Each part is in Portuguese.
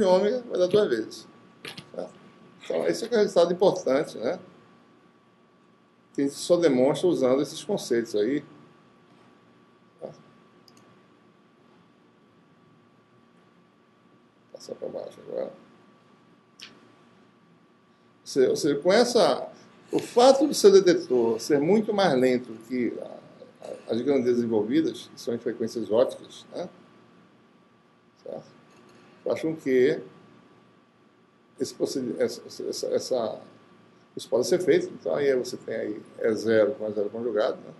de ômega vai dar 2 vezes. Tá? Então, esse é um resultado importante, né? Que a gente só demonstra usando esses conceitos aí. Tá? Passar para baixo agora. Ou seja, com o fato do seu detetor ser muito mais lento que as grandezas envolvidas, que são em frequências ópticas, né? Certo? Faz com que isso pode ser feito. Então, aí você tem aí E0 com E0 conjugado, né?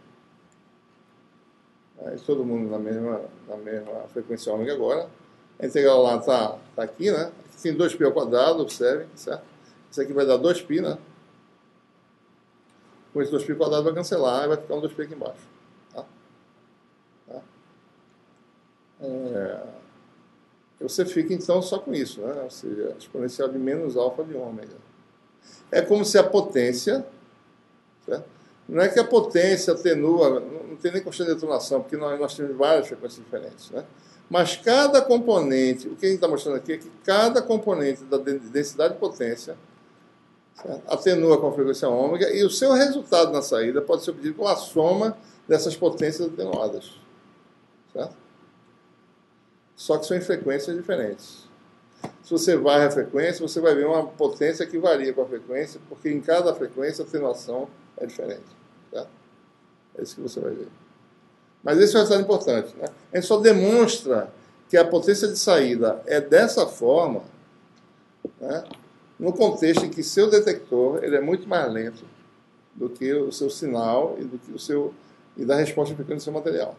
Aí, todo mundo na mesma frequência ômega agora. A integral lá está aqui, né? Aqui tem 2π ao quadrado, observem, certo? Isso aqui vai dar 2π, né? Com esse 2π ao quadrado vai cancelar e vai ficar um 2π aqui embaixo. Tá? Tá? Você fica, então, só com isso, né? Ou seja, exponencial de menos alfa de ômega. É como se a potência... Certo? Não é que a potência atenua, não tem nem constante de atenuação, porque nós temos várias frequências diferentes, né? Mas cada componente, o que a gente está mostrando aqui é que cada componente da densidade de potência, certo, atenua com a frequência ômega, e o seu resultado na saída pode ser obtido com a soma dessas potências atenuadas. Certo? Só que são em frequências diferentes. Se você varre a frequência, você vai ver uma potência que varia com a frequência, porque em cada frequência a atenuação é diferente. Certo? É isso que você vai ver. Mas esse é um resultado importante, né? A gente só demonstra que a potência de saída é dessa forma, né, no contexto em que seu detector ele é muito mais lento do que o seu sinal e do que e da resposta frequente do seu material.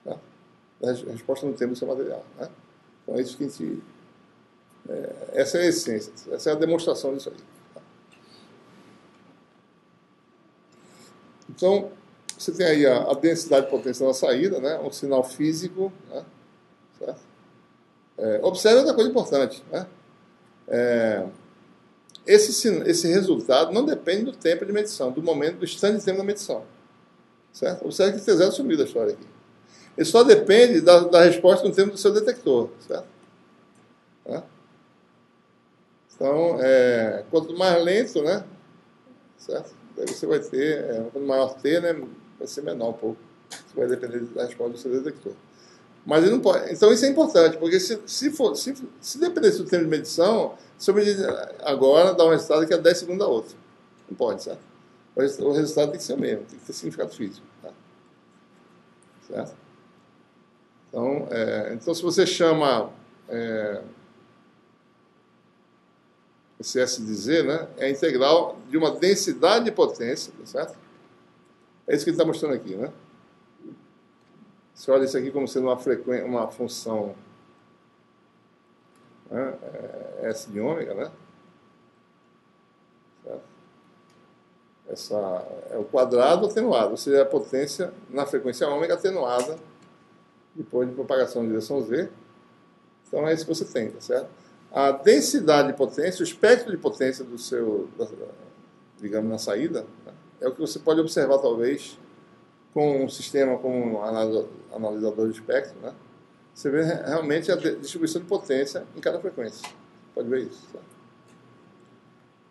Tá? Da resposta no tempo do seu material. Né? Então é isso que a gente... essa é a essência, essa é a demonstração disso aí. Tá? Então, você tem aí a densidade de potência na saída, né? Um sinal físico, né? Certo? Observe outra coisa importante, né? Esse resultado não depende do tempo de medição, do momento, do instante de tempo da medição. Certo? Observe que T0 sumiu da história aqui. Ele só depende da resposta no tempo do seu detector. Certo? Então, quanto mais lento, né? Certo? Daí você vai ter, quanto maior T, né? Vai ser menor um pouco. Isso vai depender da resposta do seu detector. Mas ele não pode. Então isso é importante, porque se dependesse do tempo de medição, se eu medir agora, dá um resultado que é 10 segundos da outra. Não pode, certo? O resultado tem que ser o mesmo, tem que ter significado físico. Tá? Certo? Então se você chama esse S de Z, né, é a integral de uma densidade de potência, tá certo? É isso que ele está mostrando aqui, né? Você olha isso aqui como sendo uma função, né, S de ômega, né? Certo? Essa é o quadrado atenuado, ou seja, a potência na frequência ômega atenuada depois de propagação em direção Z. Então é isso que você tem, tá certo? A densidade de potência, o espectro de potência do seu, digamos, na saída, né, é o que você pode observar, talvez, com um sistema como um analisador de espectro, né? Você vê realmente a distribuição de potência em cada frequência. Pode ver isso. Tá?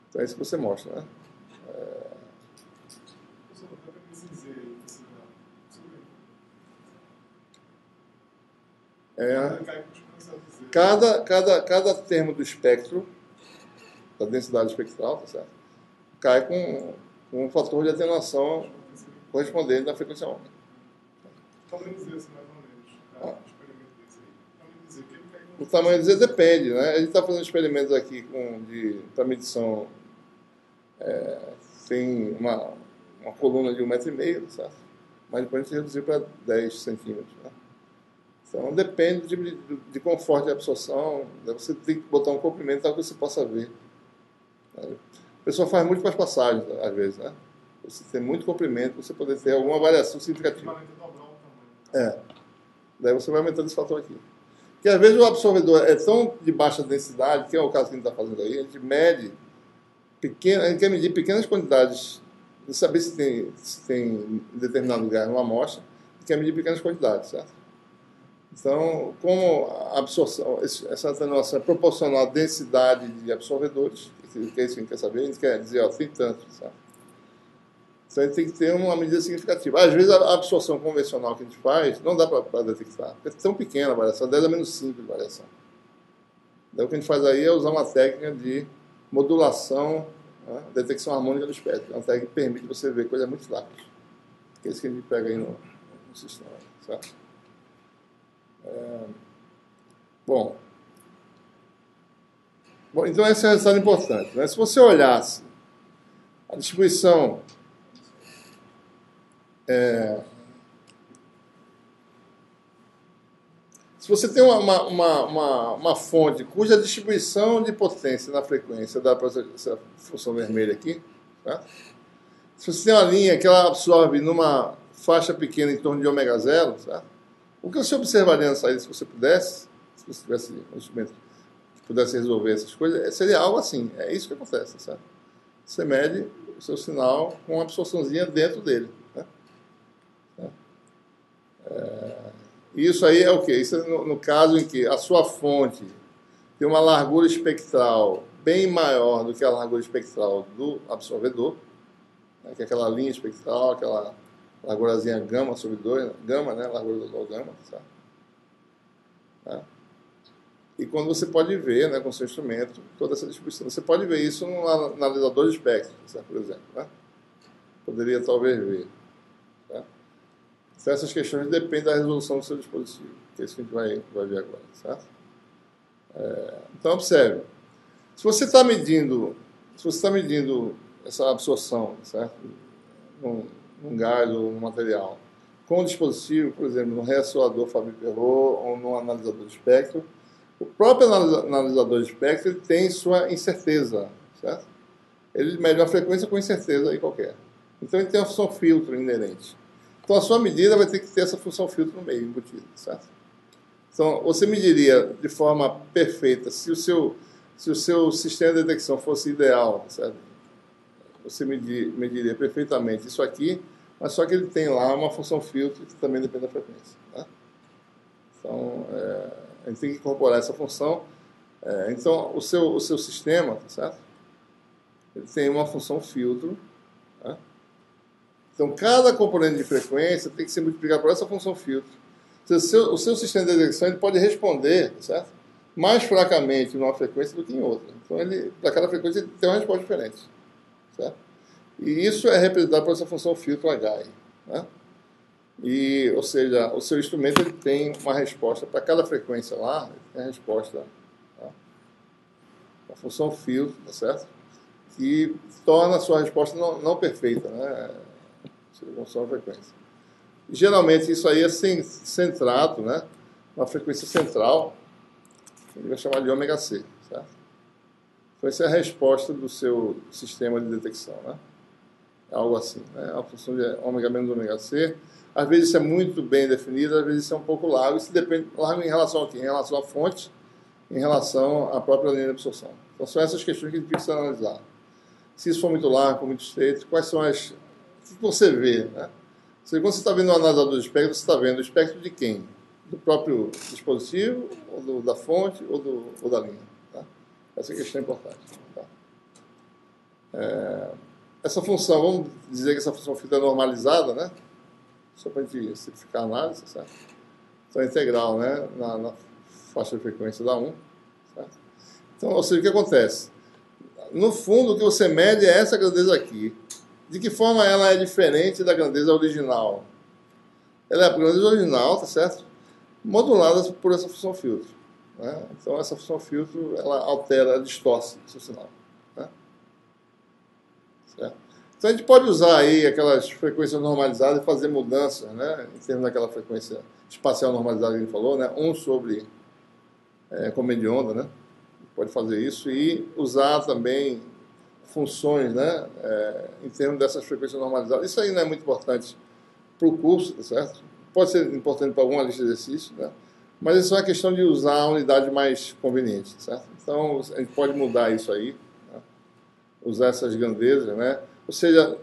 Então é isso que você mostra, né? Cada termo do espectro, da densidade espectral, tá certo? Cai com um fator de atenuação correspondente da frequência ômega. Podemos dizer assim, mais ou menos, experimento desse aí. Podemos dizer que ele cai com... O tamanho dizer depende, né? A gente está fazendo experimentos aqui para medição, tem uma coluna de 1,5 m, certo? Mas depois a gente reduziu para 10 centímetros, né? Então depende do tipo de conforto de absorção, você tem que botar um comprimento para que você possa ver. A pessoa faz múltiplas passagens, às vezes, né? Você tem muito comprimento para você poder ter alguma variação significativa. Daí você vai aumentando esse fator aqui. Porque às vezes o absorvedor é tão de baixa densidade, que é o caso que a gente está fazendo aí, a gente mede a gente quer medir pequenas quantidades, de saber se tem em determinado lugar uma amostra, a gente quer medir pequenas quantidades, certo? Então, como a absorção, essa atenuação é proporcional à densidade de absorvedores, que é isso que a gente quer saber, a gente quer dizer, ó, tem tanto, sabe? Então, a gente tem que ter uma medida significativa. Às vezes, a absorção convencional que a gente faz, não dá para detectar, porque é tão pequena a variação, 10 a menos 5 de variação. Então, o que a gente faz aí é usar uma técnica de modulação, né, detecção harmônica do espectro. É uma técnica que permite você ver coisas muito rápidas. Que é isso que a gente pega aí no sistema, certo? Bom, então esse é um resultado importante, né? Se você olhasse a distribuição se você tem uma fonte cuja distribuição de potência na frequência dá para essa função vermelha aqui, tá? Se você tem uma linha que ela absorve numa faixa pequena em torno de ômega zero, tá? O que você observaria na saída, se você pudesse, se você tivesse um instrumento que pudesse resolver essas coisas, seria algo assim. É isso que acontece, certo? Você mede o seu sinal com uma absorçãozinha dentro dele. Né? E isso aí é o quê? Isso é no caso em que a sua fonte tem uma largura espectral bem maior do que a largura espectral do absorvedor, né? Que é aquela linha espectral, aquela largurazinha gama sobre 2, gama, né? Largura do gama, sabe? Tá? E quando você pode ver, né, com o seu instrumento, toda essa distribuição. Você pode ver isso no analisador de espectro, certo? Por exemplo. Né? Poderia talvez ver. Tá? Então, essas questões dependem da resolução do seu dispositivo, que é isso que a gente vai ver agora. Certo? Então, observe. Se você está medindo essa absorção, certo? Num gás ou num material, com o dispositivo, por exemplo, no ressoador Fabry-Perot ou no analisador de espectro, o próprio analisador de espectro ele tem sua incerteza, certo? Ele mede uma frequência com incerteza aí qualquer. Então ele tem uma função filtro inerente. Então a sua medida vai ter que ter essa função filtro no meio, embutida, certo? Então você mediria de forma perfeita, se o seu sistema de detecção fosse ideal, certo? Você mediria perfeitamente isso aqui, mas só que ele tem lá uma função filtro que também depende da frequência. Tá? Então, a gente tem que incorporar essa função. Então, o seu sistema, tá certo? Ele tem uma função filtro. Tá? Então, cada componente de frequência tem que ser multiplicado por essa função filtro. O seu sistema de detecção ele pode responder, tá certo? Mais fracamente numa frequência do que em outra. Então, para cada frequência, ele tem uma resposta diferente. Certo? E isso é representado por essa função filtro H. Né? Ou seja, o seu instrumento ele tem uma resposta para cada frequência lá, ele tem a resposta, tá? A função filtro, tá certo? Que torna a sua resposta não perfeita, né? Não só a frequência. E, geralmente isso aí é centrado, né? Uma frequência central, que ele vai chamar de ômega C, certo? Então essa é a resposta do seu sistema de detecção, né? É algo assim, né? A função de ômega menos ômega C. Às vezes isso é muito bem definido, às vezes isso é um pouco largo. Isso depende largo em relação ao quê? Em relação à fonte, em relação à própria linha de absorção. Então são essas questões que a gente precisa analisar. Se isso for muito largo, muito estreito, quais são as... O que você vê, né? Quando você está vendo o analisador de espectro, você está vendo o espectro de quem? Do próprio dispositivo, ou da fonte, ou da linha. Tá? Essa é a questão importante. Tá? Essa função, vamos dizer que essa função filtro é normalizada, né? Só para a gente simplificar a análise, certo? Então, é integral, né? Na faixa de frequência da 1, certo? Então, ou seja, o que acontece? No fundo, o que você mede é essa grandeza aqui. De que forma ela é diferente da grandeza original? Ela é a grandeza original, tá certo? Modulada por essa função filtro. Né? Então, essa função filtro, ela altera, ela distorce o seu sinal. Né? Certo? Então, a gente pode usar aí aquelas frequências normalizadas e fazer mudanças, né? Em termos daquela frequência espacial normalizada que a gente falou, né? 1 sobre comando de onda, né? Pode fazer isso e usar também funções, né? Em termos dessas frequências normalizadas. Isso aí não é muito importante para o curso, tá certo? Pode ser importante para alguma lista de exercícios, né? Mas isso é uma questão de usar a unidade mais conveniente, certo? Então, a gente pode mudar isso aí, né? Usar essas grandezas, né? Ou seja,